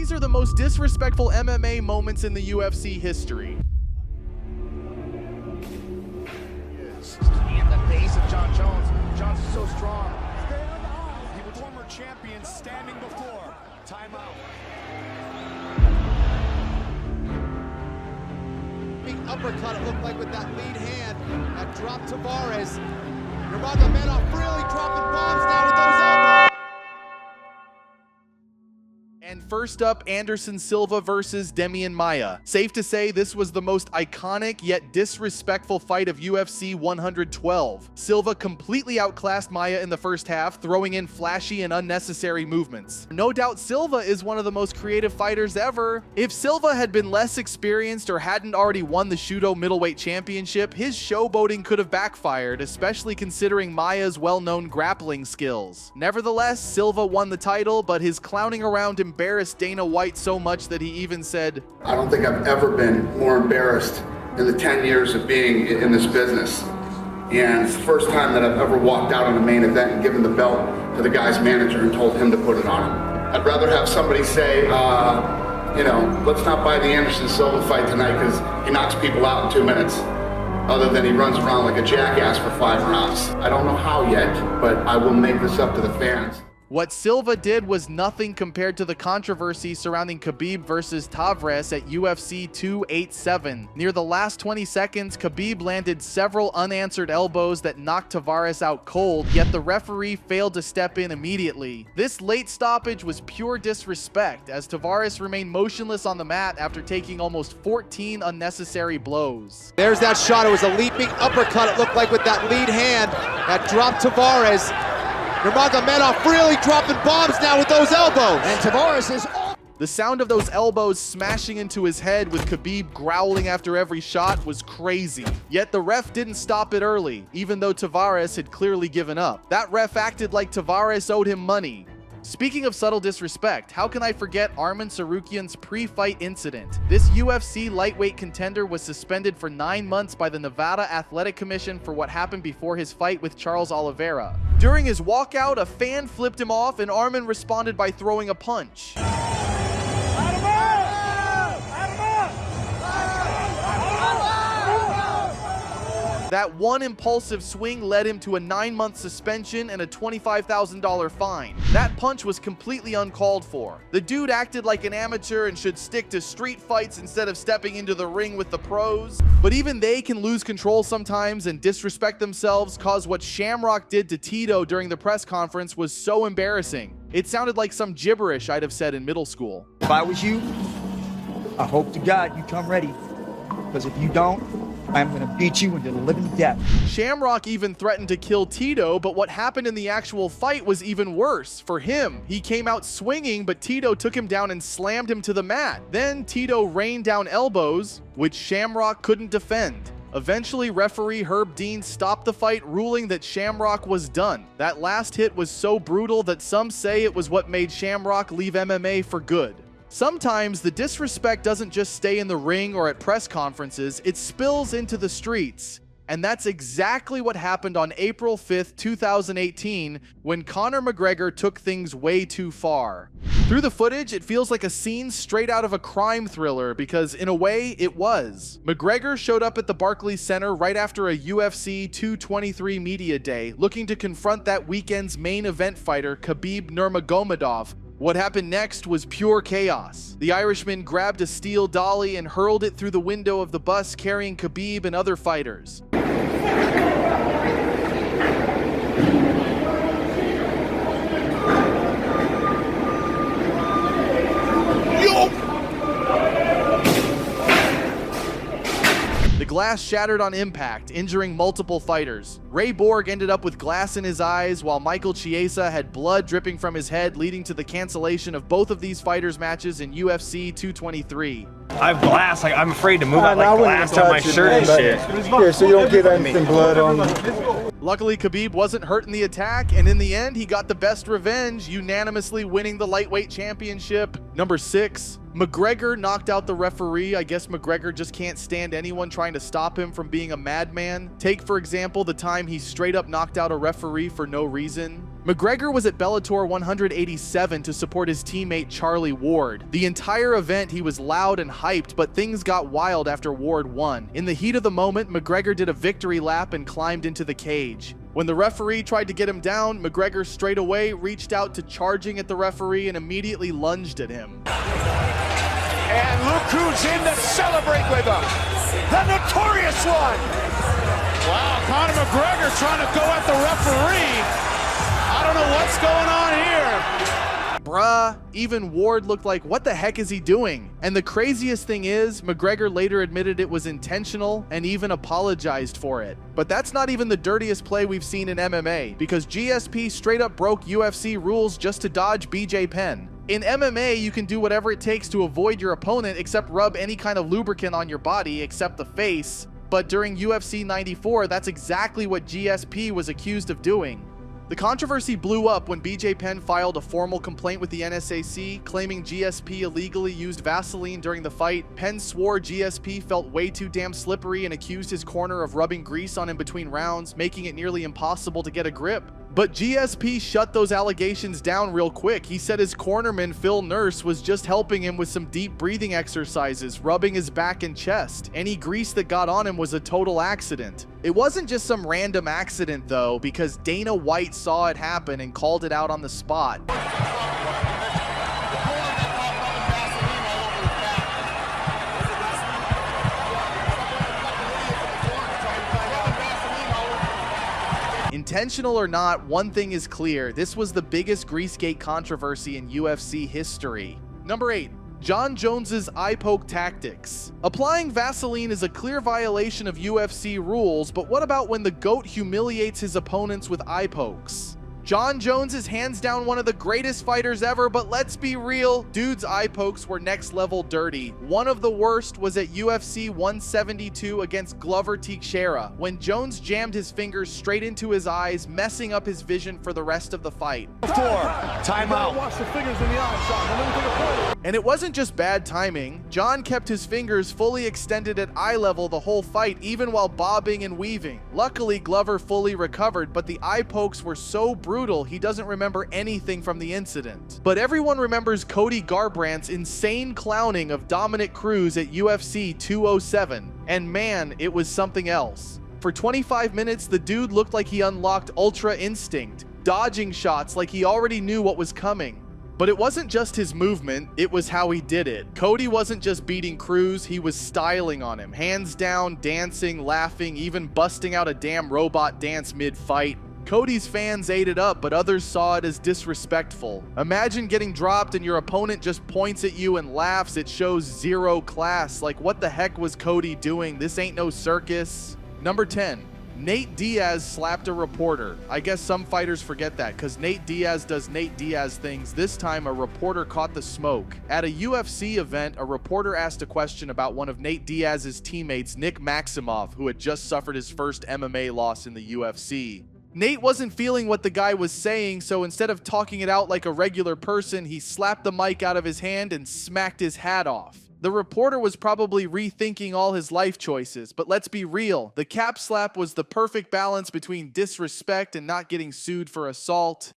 These are the most disrespectful MMA moments in the UFC history. In the face of John Jones. Jones is so strong. He was former champion standing before. Timeout. Big uppercut, it looked like, with that lead hand that dropped Tavares. Nurmagomedov really dropping bombs now with those elbows. And first up, Anderson Silva versus Demian Maia. Safe to say this was the most iconic yet disrespectful fight of UFC 112. Silva completely outclassed Maia in the first half, throwing in flashy and unnecessary movements. No doubt Silva is one of the most creative fighters ever. If Silva had been less experienced or hadn't already won the Shooto middleweight championship, his showboating could have backfired, especially considering Maia's well-known grappling skills. Nevertheless, Silva won the title, but his clowning around embarrassed Dana White so much that he even said, "I don't think I've ever been more embarrassed in the 10 years of being in this business. And it's the first time that I've ever walked out on a main event and given the belt to the guy's manager and told him to put it on him. I'd rather have somebody say, let's not buy the Anderson Silva fight tonight because he knocks people out in 2 minutes, other than he runs around like a jackass for 5 rounds. I don't know how yet, but I will make this up to the fans." What Silva did was nothing compared to the controversy surrounding Khabib versus Tavares at UFC 287. Near the last 20 seconds, Khabib landed several unanswered elbows that knocked Tavares out cold, yet the referee failed to step in immediately. This late stoppage was pure disrespect, as Tavares remained motionless on the mat after taking almost 14 unnecessary blows. There's that shot. It was a leaping uppercut, it looked like, with that lead hand that dropped Tavares. Nurmagomedov really dropping bombs now with those elbows. And Tavares is all... The sound of those elbows smashing into his head with Khabib growling after every shot was crazy. Yet the ref didn't stop it early, even though Tavares had clearly given up. That ref acted like Tavares owed him money. Speaking of subtle disrespect, how can I forget Arman Tsarukyan's pre-fight incident? This UFC lightweight contender was suspended for 9 months by the Nevada Athletic Commission for what happened before his fight with Charles Oliveira. During his walkout, a fan flipped him off and Arman responded by throwing a punch. That one impulsive swing led him to a 9-month suspension and a $25,000 fine. That punch was completely uncalled for. The dude acted like an amateur and should stick to street fights instead of stepping into the ring with the pros. But even they can lose control sometimes and disrespect themselves, cause what Shamrock did to Tito during the press conference was so embarrassing. It sounded like some gibberish I'd have said in middle school. If I was you, I hope to God you come ready, because if you don't, I'm going to beat you into the living death. Shamrock even threatened to kill Tito, but what happened in the actual fight was even worse. For him, he came out swinging, but Tito took him down and slammed him to the mat. Then Tito rained down elbows, which Shamrock couldn't defend. Eventually, referee Herb Dean stopped the fight, ruling that Shamrock was done. That last hit was so brutal that some say it was what made Shamrock leave MMA for good. Sometimes the disrespect doesn't just stay in the ring or at press conferences, it spills into the streets. And that's exactly what happened on April 5th, 2018, when Conor McGregor took things way too far. Through the footage, it feels like a scene straight out of a crime thriller, because in a way, it was. McGregor showed up at the Barclays Center right after a UFC 223 media day, looking to confront that weekend's main event fighter, Khabib Nurmagomedov. What happened next was pure chaos. The Irishman grabbed a steel dolly and hurled it through the window of the bus carrying Khabib and other fighters. The glass shattered on impact, injuring multiple fighters. Ray Borg ended up with glass in his eyes, while Michael Chiesa had blood dripping from his head, leading to the cancellation of both of these fighters' matches in UFC 223. I have glass. I'm afraid to move out like glass on my shirt and shit. Yeah, so you don't get anything blood on you. Luckily, Khabib wasn't hurt in the attack, and in the end, he got the best revenge, unanimously winning the lightweight championship. Number 6. McGregor knocked out the referee. I guess McGregor just can't stand anyone trying to stop him from being a madman. Take, for example, the time he straight up knocked out a referee for no reason. McGregor was at Bellator 187 to support his teammate Charlie Ward. The entire event he was loud and hyped, but things got wild after Ward won. In the heat of the moment, McGregor did a victory lap and climbed into the cage. When the referee tried to get him down, McGregor straight away reached out to charging at the referee and immediately lunged at him. And look who's in to celebrate with him. The notorious one. Wow, Conor McGregor trying to go at the referee. I don't know what's going on here. Bruh, even Ward looked like, what the heck is he doing? And the craziest thing is, McGregor later admitted it was intentional and even apologized for it. But that's not even the dirtiest play we've seen in MMA, because GSP straight up broke UFC rules just to dodge BJ Penn. In MMA, you can do whatever it takes to avoid your opponent except rub any kind of lubricant on your body except the face. But during UFC 94, that's exactly what GSP was accused of doing. The controversy blew up when BJ Penn filed a formal complaint with the NSAC, claiming GSP illegally used Vaseline during the fight. Penn swore GSP felt way too damn slippery and accused his corner of rubbing grease on him between rounds, making it nearly impossible to get a grip. But GSP shut those allegations down real quick. He said his cornerman, Phil Nurse, was just helping him with some deep breathing exercises, rubbing his back and chest. Any grease that got on him was a total accident. It wasn't just some random accident though, because Dana White saw it happen and called it out on the spot. Intentional or not, one thing is clear. This was the biggest Greasegate controversy in UFC history. Number 8. Jon Jones's eye poke tactics. Applying Vaseline is a clear violation of UFC rules, but what about when the GOAT humiliates his opponents with eye pokes? Jon Jones is hands down one of the greatest fighters ever, but let's be real, dude's eye pokes were next level dirty. One of the worst was at UFC 172 against Glover Teixeira, when Jones jammed his fingers straight into his eyes, messing up his vision for the rest of the fight. Timeout. Watch the fingers in the eye, Sean. And it wasn't just bad timing. Jon kept his fingers fully extended at eye level the whole fight, even while bobbing and weaving. Luckily, Glover fully recovered, but the eye pokes were so brutal he doesn't remember anything from the incident. But everyone remembers Cody Garbrandt's insane clowning of Dominic Cruz at UFC 207. And man, it was something else. For 25 minutes, the dude looked like he unlocked Ultra Instinct, dodging shots like he already knew what was coming. But it wasn't just his movement, it was how he did it. Cody wasn't just beating Cruz, he was styling on him. Hands down, dancing, laughing, even busting out a damn robot dance mid-fight. Cody's fans ate it up, but others saw it as disrespectful. Imagine getting dropped and your opponent just points at you and laughs. It shows zero class. Like, what the heck was Cody doing? This ain't no circus. Number 10. Nate Diaz slapped a reporter. I guess some fighters forget that, because Nate Diaz does Nate Diaz things. This time, a reporter caught the smoke. At a UFC event, a reporter asked a question about one of Nate Diaz's teammates, Nick Maximov, who had just suffered his first MMA loss in the UFC. Nate wasn't feeling what the guy was saying, so instead of talking it out like a regular person, he slapped the mic out of his hand and smacked his hat off. The reporter was probably rethinking all his life choices, but let's be real, the cap slap was the perfect balance between disrespect and not getting sued for assault.